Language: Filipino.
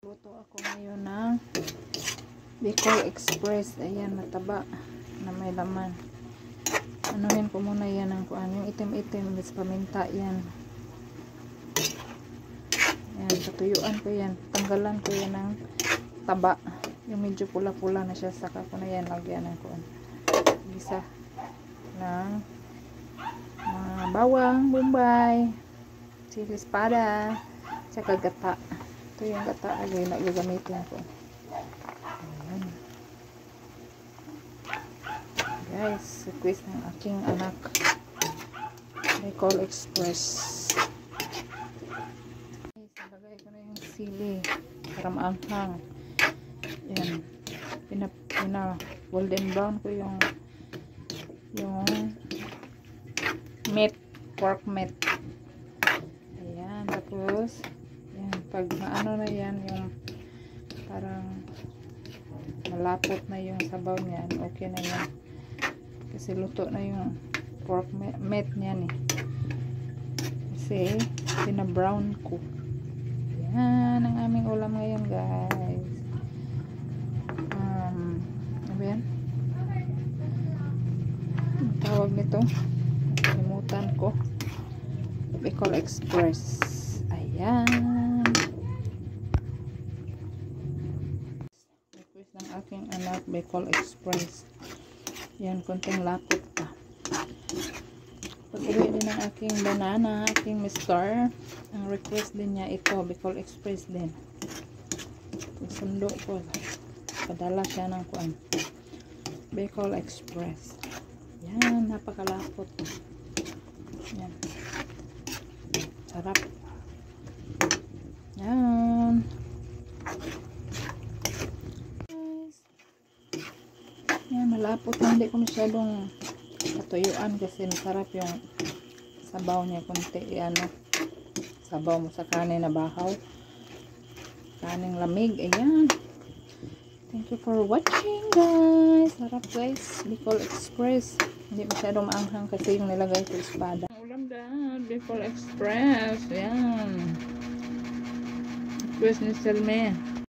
Luto ako ngayon ng Bicol Express. Ayan, mataba na may laman. Anuhin ko muna yan ng kuan, yung itim-itim, bis paminta yan. Ayan, patuyuan ko yan. Tanggalan ko yan ng taba. Yung medyo pula-pula na siya. Saka ko na yan, lagyan ng kuan. Gisa ng mga bawang, bombay, chili espada, saka gata. Ito yung gata ay nagagamitin ko. Ayan. Guys, request ng aking anak. Bicol Express. Ilagay ko na yung sili para maanghang. Ayan. Pina golden brown ko yung meat, pork meat. Ayan, tapos pag maano na yan, yung parang malapot na yung sabaw niyan, okay na yan kasi luto na yung pork meat niyan kasi pinabrown ko. Yan ang aming ulam ngayon, guys. Ano yan? Ang tawag nito, nakalimutan ko. Bicol Express. Ayan, ng aking anak, Bicol Express. Yan, konting lapot pa. Pag-uwi din ng aking banana, aking mister, ang request din niya ito, Bicol Express din. Sundo ko, padala siya ng kuan, Bicol Express. Yan, napakalapot. Yan, sarap. Yan. Yan, malapot na. Hindi ko masyadong patuyuan kasi masarap yung sabaw niya. Kunti, ano, sabaw mo sa kanin na bahaw. Kaning lamig. Ayan. Thank you for watching, guys. Sarap, guys. Bicol Express. Hindi masyadong maanghang kasi yung nilagay ko espada. Ulam dahil. Bicol Express. Ayan. Request ni Selme.